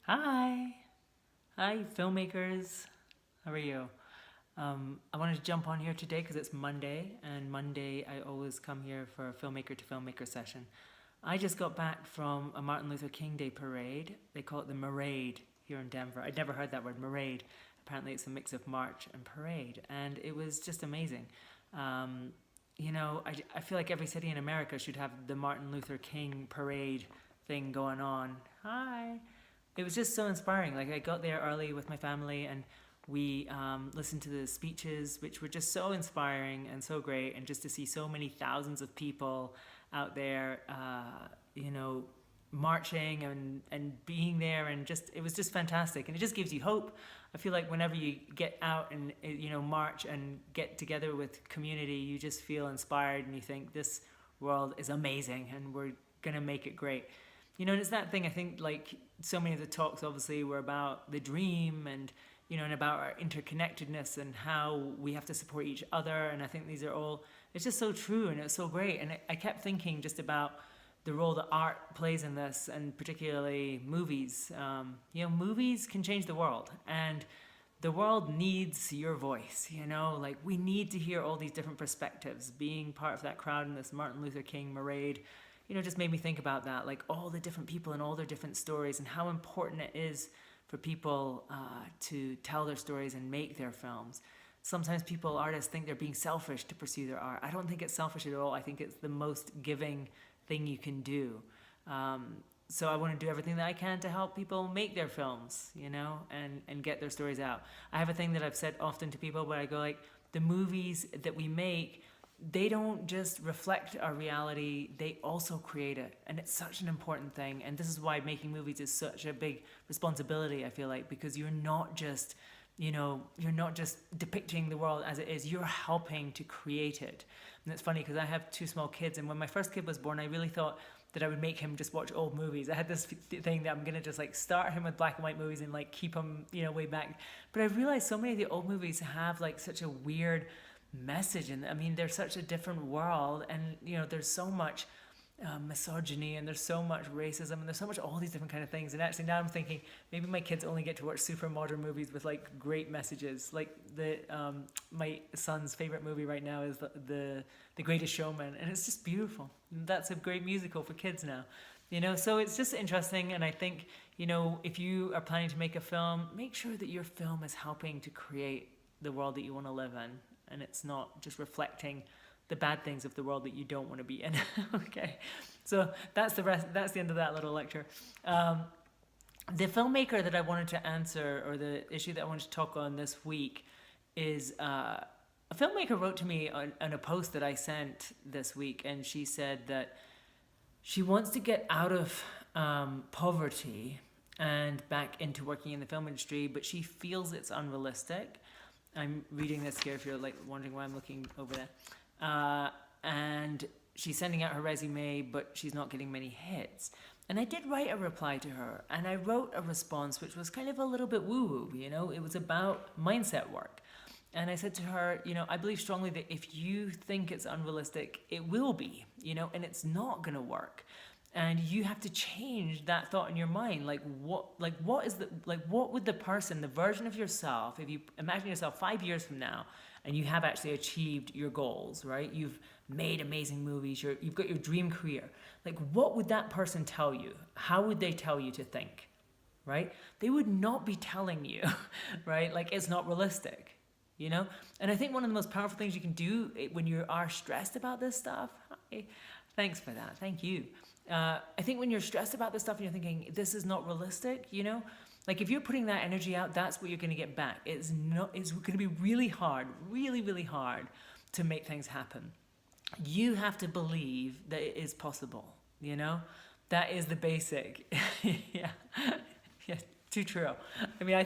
Hi. Hi, filmmakers. How are you? I wanted to jump on here today because it's Monday, and Monday I always come here for a filmmaker to filmmaker session. I just got back from a Martin Luther King Day parade. They call it the Marade here in Denver. I'd never heard that word, Marade. Apparently, it's a mix of march and parade, and it was just amazing. Um, I feel like every city in America should have the Martin Luther King parade thing going on. Hi. It was just so inspiring. Like I got there early with my family, and we listened to the speeches, which were just so inspiring and so great, and just to see so many thousands of people out there, you know, marching and being there, and just it was just fantastic, and it just gives you hope. I feel like whenever you get out and march and get together with community, you just feel inspired, and you think this world is amazing, and we're gonna make it great. And it's that thing. I think like so many of the talks obviously were about the dream and and about our interconnectedness and how we have to support each other. And I think these are all. It's just so true and it's so great. And I kept thinking just about the role that art plays in this, and particularly movies. Movies can change the world, and the world needs your voice. Like we need to hear all these different perspectives. Being part of that crowd in this Martin Luther King parade just made me think about that, like all the different people and all their different stories, and how important it is for people to tell their stories and make their films. Sometimes artists think they're being selfish to pursue their art. I don't think it's selfish at all. I think it's the most giving thing you can do. So I want to do everything that I can to help people make their films, and get their stories out. I have a thing that I've said often to people, but I go like, the movies that we make, they don't just reflect our reality, they also create it. And it's such an important thing. And this is why making movies is such a big responsibility, I feel like, because you're not just depicting the world as it is, you're helping to create it. And it's funny because I have two small kids, and when my first kid was born, I really thought that I would make him just watch old movies. I had this thing that I'm gonna just like start him with black and white movies and like keep him way back. But I realized so many of the old movies have like such a weird message, and I mean they're such a different world, and there's so much misogyny, and there's so much racism, and there's so much all these different kind of things. And actually now I'm thinking maybe my kids only get to watch super modern movies with like great messages. Like the my son's favorite movie right now is the Greatest Showman, and it's just beautiful. And that's a great musical for kids now. So it's just interesting. And I think if you are planning to make a film, make sure that your film is helping to create the world that you want to live in, and it's not just reflecting the bad things of the world that you don't want to be in. Okay, so that's the end of that little lecture. The filmmaker that I wanted to answer, or the issue that I wanted to talk on this week, is a filmmaker wrote to me on a post that I sent this week, and she said that she wants to get out of poverty and back into working in the film industry, but she feels it's unrealistic. I'm reading this here if you're like wondering why I'm looking over there. And she's sending out her resume, but she's not getting many hits. And I did write a reply to her, and I wrote a response which was kind of a little bit woo-woo, It was about mindset work. And I said to her, I believe strongly that if you think it's unrealistic, it will be, and it's not gonna work. And you have to change that thought in your mind. What would the version of yourself, if you imagine yourself 5 years from now, and you have actually achieved your goals, right? You've made amazing movies, you've got your dream career. Like, what would that person tell you? How would they tell you to think, right? They would not be telling you, right? Like, it's not realistic, And I think one of the most powerful things you can do when you are stressed about this stuff, thanks for that, thank you. I think when you're stressed about this stuff and you're thinking, this is not realistic, like if you're putting that energy out, that's what you're going to get back. It's going to be really hard, really, really hard to make things happen. You have to believe that it is possible, That is the basic. Yeah. Yeah, too true. I mean,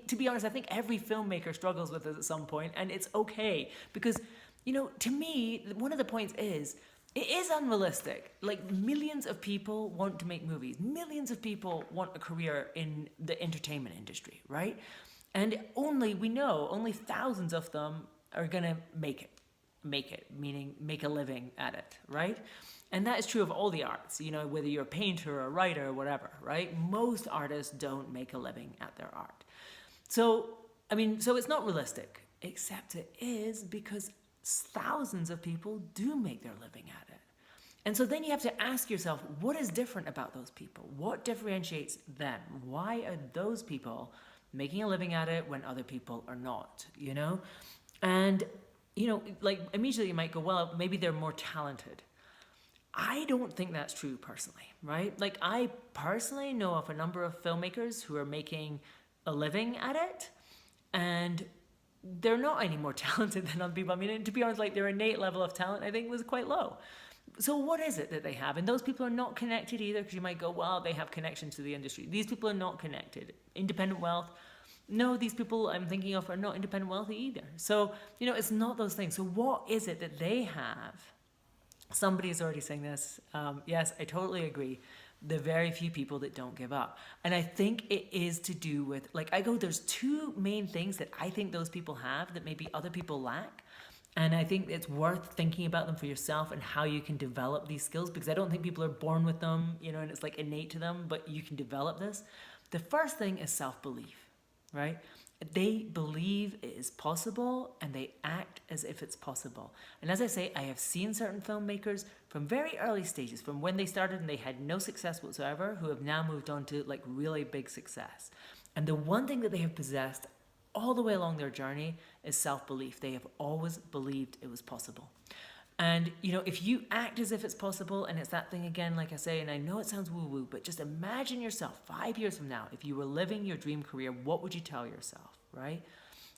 to be honest, I think every filmmaker struggles with this at some point, and it's okay because, to me, one of the points is, it is unrealistic. Like, millions of people want to make movies. Millions of people want a career in the entertainment industry, right? And only thousands of them are gonna make it. make it, meaning make a living at it, right? And that is true of all the arts, you know, whether you're a painter or a writer or whatever, right? Most artists don't make a living at their art. So, I mean, so it's not realistic, except it is, because thousands of people do make their living at it. And so then you have to ask yourself, what is different about those people? What differentiates them? Why are those people making a living at it when other people are not, you know? And, you know, like immediately you might go, well, maybe they're more talented. I don't think that's true personally, right? Like I personally know of a number of filmmakers who are making a living at it, and they're not any more talented than other people. I mean, to be honest, like their innate level of talent, I think, was quite low. So what is it that they have? And those people are not connected either, because you might go, well, they have connections to the industry. These people are not connected. Independent wealth. No, these people I'm thinking of are not independent wealthy either. So, you know, it's not those things. So what is it that they have? Somebody is already saying this. Yes, I totally agree. The very few people that don't give up. And I think it is to do with, like, there's two main things that I think those people have that maybe other people lack. And I think it's worth thinking about them for yourself and how you can develop these skills, because I don't think people are born with them, you know, and it's like innate to them, but you can develop this. The first thing is self-belief, right? They believe it is possible and they act as if it's possible. And as I say, I have seen certain filmmakers from very early stages, from when they started and they had no success whatsoever, who have now moved on to like really big success. And the one thing that they have possessed all the way along their journey is self-belief. They have always believed it was possible. And, you know, if you act as if it's possible, and it's that thing again, like I say, and I know it sounds woo-woo, but just imagine yourself 5 years from now, if you were living your dream career, what would you tell yourself, right?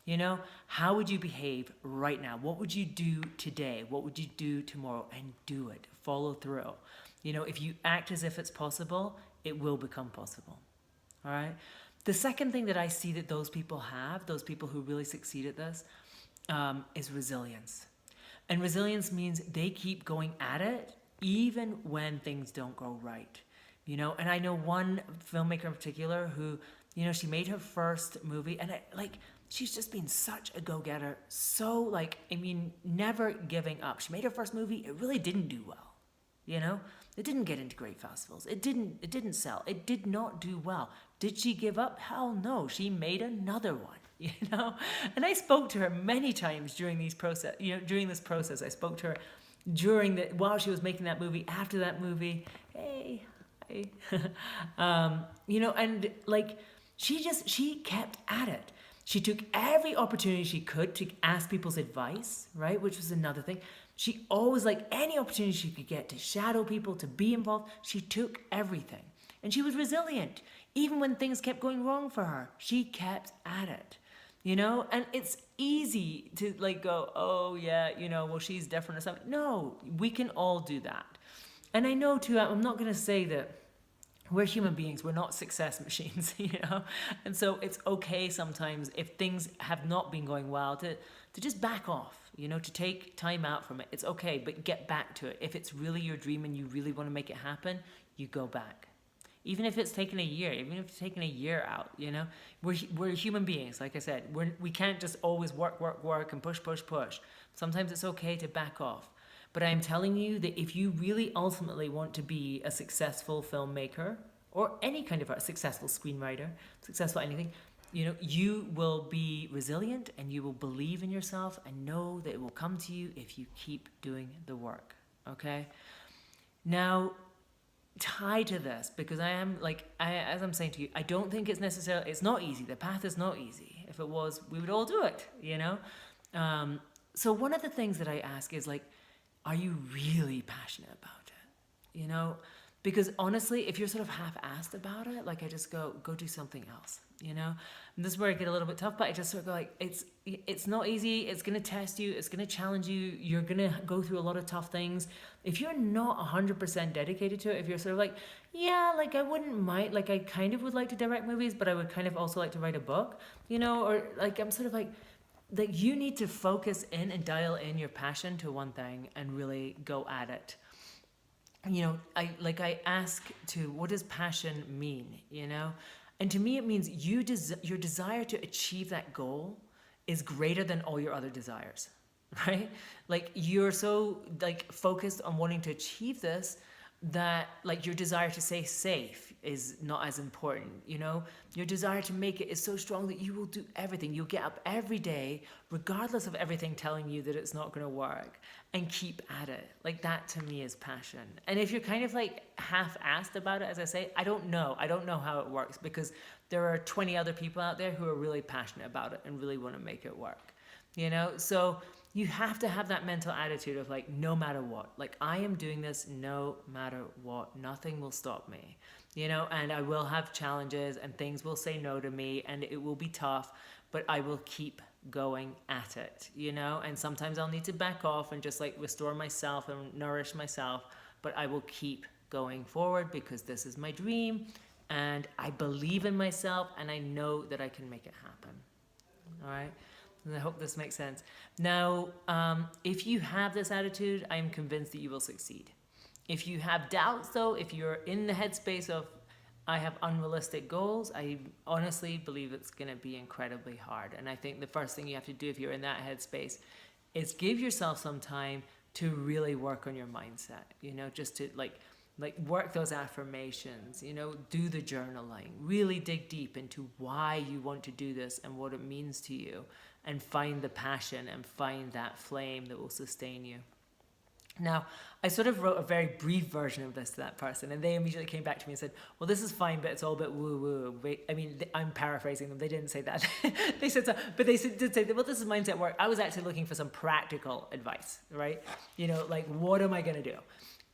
You know, how would you behave right now? What would you do today? What would you do tomorrow? And do it. Follow through. You know, if you act as if it's possible, it will become possible. All right? The second thing that I see that those people have, those people who really succeed at this, is resilience. And resilience means they keep going at it even when things don't go right. You know, and I know one filmmaker in particular who, you know, she made her first movie, and she's just been such a go-getter. So, like, I mean, never giving up. She made her first movie. It really didn't do well. You know, it didn't get into great festivals. It didn't sell. It did not do well. Did she give up? Hell no. She made another one, you know? And I spoke to her many times during this process. I spoke to her while she was making that movie, after that movie. Hey, hi. You know, and like, she kept at it. She took every opportunity she could to ask people's advice, right? Which was another thing. She always, like, any opportunity she could get to shadow people, to be involved, she took everything. And she was resilient. Even when things kept going wrong for her, she kept at it, you know? And it's easy to, like, go, oh, yeah, you know, well, she's different or something. No, we can all do that. And I know, too, I'm not going to say that we're human beings. We're not success machines, you know? And so it's okay sometimes if things have not been going well to just back off, you know, to take time out from it. It's okay, but get back to it. If it's really your dream and you really want to make it happen, you go back. Even if it's taken a year, even if it's taken a year out, you know? We're human beings, like I said. We can't just always work and push. Sometimes it's okay to back off. But I'm telling you that if you really ultimately want to be a successful filmmaker, or any kind of a successful screenwriter, successful anything, you know, you will be resilient and you will believe in yourself and know that it will come to you if you keep doing the work, okay? Now, tied to this, because as I'm saying to you, I don't think it's not easy. The path is not easy. If it was, we would all do it, you know? So one of the things that I ask is, like, are you really passionate about it? You know? Because honestly, if you're sort of half-assed about it, like, I just go do something else, you know? And this is where I get a little bit tough, but I just sort of go, like, it's not easy. It's going to test you. It's going to challenge you. You're going to go through a lot of tough things. If you're not 100% dedicated to it, if you're sort of like, yeah, like, I wouldn't mind, like, I kind of would like to direct movies, but I would kind of also like to write a book, you know? Or, like, I'm sort of like you need to focus in and dial in your passion to one thing and really go at it. You know, I ask what does passion mean, you know? And to me, it means your desire to achieve that goal is greater than all your other desires. right? Like you're so like focused on wanting to achieve this that like your desire to stay safe is not as important, you know? Your desire to make it is so strong that you will do everything. You'll get up every day, regardless of everything telling you that it's not going to work, and keep at it. Like that to me is passion. And if you're kind of like half-assed about it, as I say, I don't know. I don't know how it works because there are 20 other people out there who are really passionate about it and really want to make it work, you know? So you have to have that mental attitude of like, no matter what, like I am doing this no matter what, nothing will stop me, you know, and I will have challenges and things will say no to me and it will be tough, but I will keep going at it, you know, and sometimes I'll need to back off and just like restore myself and nourish myself, but I will keep going forward because this is my dream and I believe in myself and I know that I can make it happen. All right. And I hope this makes sense. Now, if you have this attitude, I'm convinced that you will succeed. If you have doubts, though, if you're in the headspace of, I have unrealistic goals, I honestly believe it's going to be incredibly hard. And I think the first thing you have to do if you're in that headspace is give yourself some time to really work on your mindset, you know, just to like work those affirmations, you know, do the journaling, really dig deep into why you want to do this and what it means to you, and find the passion and find that flame that will sustain you. Now, I sort of wrote a very brief version of this to that person, and they immediately came back to me and said, well, this is fine, but it's all a bit woo-woo. I mean, I'm paraphrasing them. They didn't say that. They said so, but they did say, well, this is mindset work. I was actually looking for some practical advice, right? You know, like, what am I going to do?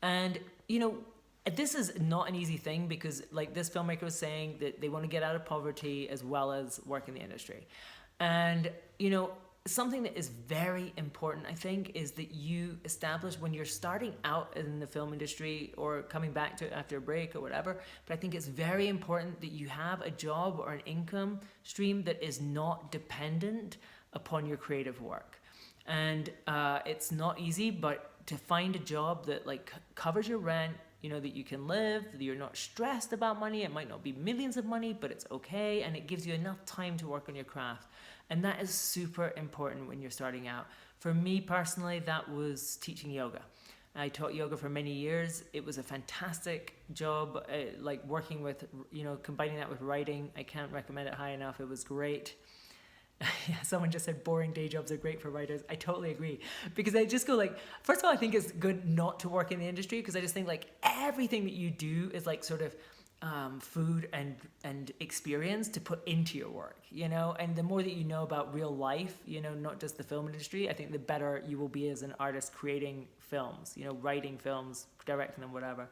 And, you know, this is not an easy thing because, like, this filmmaker was saying that they want to get out of poverty as well as work in the industry. And, you know, something that is very important, I think, is that you establish when you're starting out in the film industry or coming back to it after a break or whatever, but I think it's very important that you have a job or an income stream that is not dependent upon your creative work. And it's not easy, but to find a job that like covers your rent, you know, that you can live, that you're not stressed about money. It might not be millions of money, but it's okay. And it gives you enough time to work on your craft. And that is super important when you're starting out. For me personally, that was teaching yoga. I taught yoga for many years. It was a fantastic job, like working with, you know, combining that with writing. I can't recommend it high enough. It was great. Someone just said boring day jobs are great for writers. I totally agree, because I just go like, first of all, I think it's good not to work in the industry because I just think like everything that you do is like sort of food and experience to put into your work, you know, and the more that you know about real life, you know, not just the film industry, I think the better you will be as an artist creating films, you know, writing films, directing them, whatever.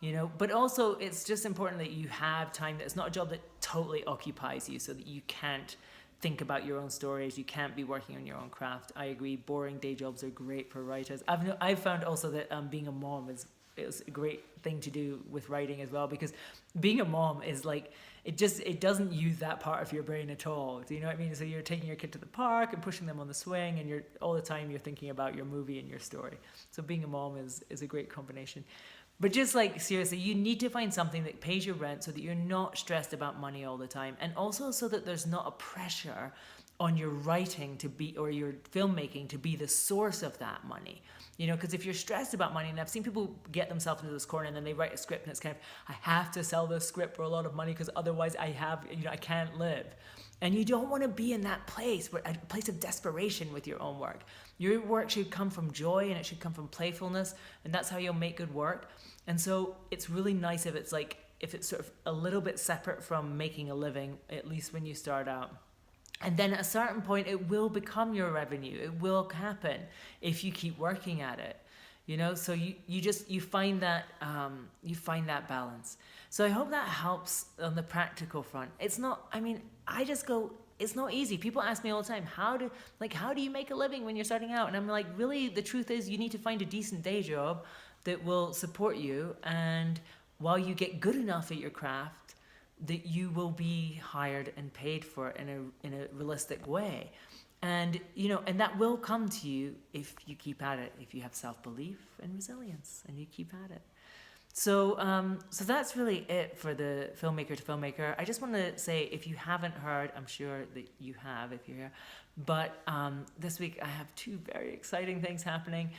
You know, but also it's just important that you have time, that it's not a job that totally occupies you so that you can't think about your own stories, you can't be working on your own craft. I agree, boring day jobs are great for writers. I've found also that being a mom is a great thing to do with writing as well, because being a mom is like, it doesn't use that part of your brain at all. Do you know what I mean? So you're taking your kid to the park and pushing them on the swing, and you're all the time you're thinking about your movie and your story. So being a mom is a great combination. But just like seriously, you need to find something that pays your rent so that you're not stressed about money all the time, and also so that there's not a pressure on your writing to be, or your filmmaking to be the source of that money. You know, because if you're stressed about money, and I've seen people get themselves into this corner and then they write a script and it's kind of, I have to sell this script for a lot of money because otherwise I can't live. And you don't want to be in that place, a place of desperation with your own work. Your work should come from joy and it should come from playfulness, and that's how you'll make good work. And so it's really nice if it's sort of a little bit separate from making a living, at least when you start out. And then at a certain point, it will become your revenue. It will happen if you keep working at it, you know. So you find that balance. So I hope that helps on the practical front. It's not. I mean, I just go. It's not easy. People ask me all the time, how do you make a living when you're starting out? And I'm like, really, the truth is, you need to find a decent day job that will support you, and while you get good enough at your craft, that you will be hired and paid for in a realistic way. And you know, and that will come to you if you keep at it, if you have self-belief and resilience and you keep at it. So that's really it for the filmmaker to filmmaker. I just want to say, if you haven't heard, I'm sure that you have if you're here, but this week I have two very exciting things happening.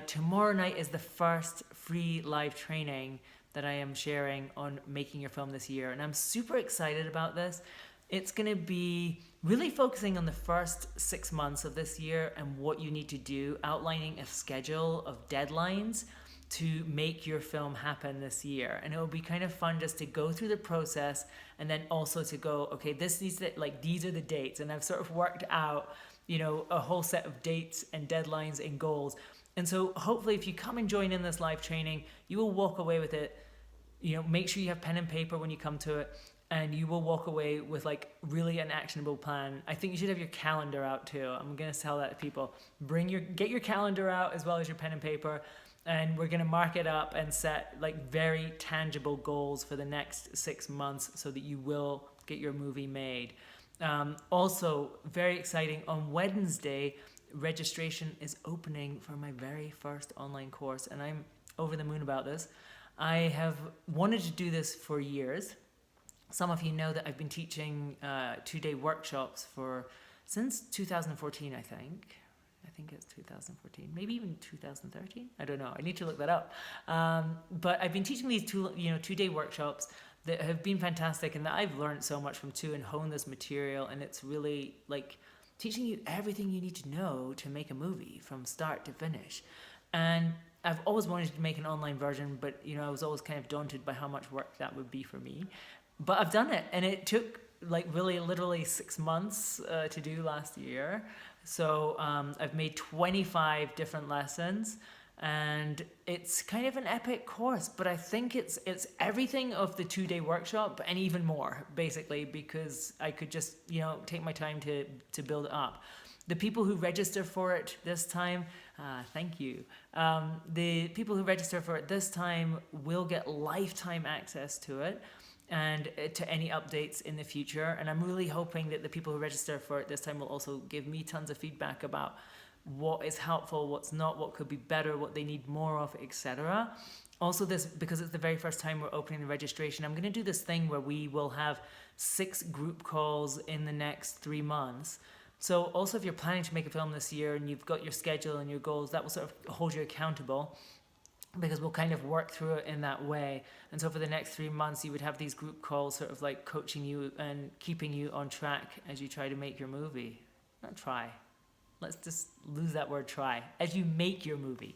Tomorrow night is the first free live training that I am sharing on making your film this year, and I'm super excited about this. It's going to be really focusing on the first 6 months of this year and what you need to do, outlining a schedule of deadlines to make your film happen this year. And it will be kind of fun just to go through the process, and then also to go, okay, this needs to, like, these are the dates. And I've sort of worked out, a whole set of dates and deadlines and goals. And so hopefully if you come and join in this live training, you will walk away with it. Make sure you have pen and paper when you come to it, and you will walk away with like really an actionable plan. I think you should have your calendar out too. I'm gonna tell that to people. Get your calendar out as well as your pen and paper, and we're gonna mark it up and set like very tangible goals for the next 6 months so that you will get your movie made. Also, very exciting, on Wednesday, registration is opening for my very first online course, and I'm over the moon about this. I have wanted to do this for years. Some of you know that I've been teaching 2-day workshops since 2014, I think. I think it's 2014, maybe even 2013. I don't know. I need to look that up. But I've been teaching these 2-day workshops that have been fantastic, and that I've learned so much from too, and honed this material. And it's really like teaching you everything you need to know to make a movie from start to finish. And I've always wanted to make an online version, but I was always kind of daunted by how much work that would be for me. But I've done it, and it took like really literally 6 months to do last year. So I've made 25 different lessons, and it's kind of an epic course, but I think it's everything of the 2-day workshop and even more, basically, because I could just take my time to build it up. The people who register for it this time, thank you. The people who register for it this time will get lifetime access to it, and to any updates in the future. And I'm really hoping that the people who register for it this time will also give me tons of feedback about what is helpful, what's not, what could be better, what they need more of, etc. Also, because it's the very first time we're opening the registration, I'm going to do this thing where we will have 6 group calls in the next 3 months. So also, if you're planning to make a film this year and you've got your schedule and your goals, that will sort of hold you accountable, because we'll kind of work through it in that way. And so for the next 3 months, you would have these group calls sort of like coaching you and keeping you on track as you try to make your movie. Not try. Let's just lose that word try. As you make your movie.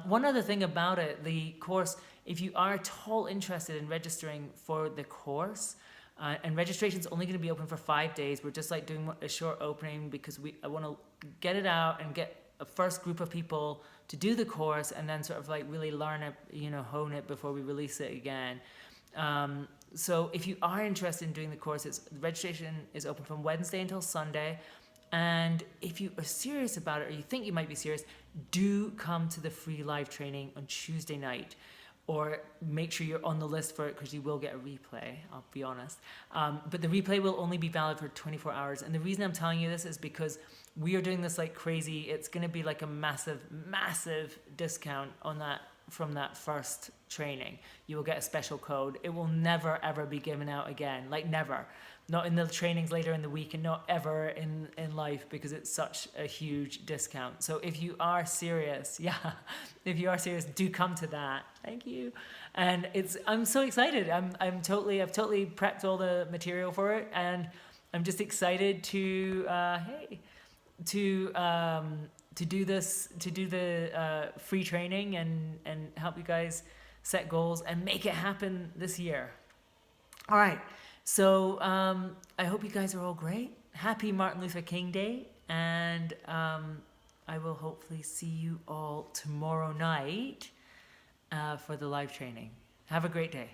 One other thing about it, the course, if you are at all interested in registering for the course, and registration's only going to be open for 5 days. We're just like doing a short opening because I want to get it out and get a first group of people to do the course, and then sort of like really learn it, hone it before we release it again. So if you are interested in doing the course, registration is open from Wednesday until Sunday. And if you are serious about it, or you think you might be serious, do come to the free live training on Tuesday night, or make sure you're on the list for it, because you will get a replay, I'll be honest. But the replay will only be valid for 24 hours. And the reason I'm telling you this is because we are doing this like crazy. It's going to be like a massive, massive discount on that from that first training. You will get a special code. It will never, ever be given out again. Like never. Not in the trainings later in the week, and not ever in life, because it's such a huge discount. So if you are serious, if you are serious, do come to that. Thank you. And I'm so excited. I've totally prepped all the material for it, and I'm just excited to do the free training and help you guys set goals and make it happen this year. All right. So I hope you guys are all great. Happy Martin Luther King Day. And I will hopefully see you all tomorrow night for the live training. Have a great day.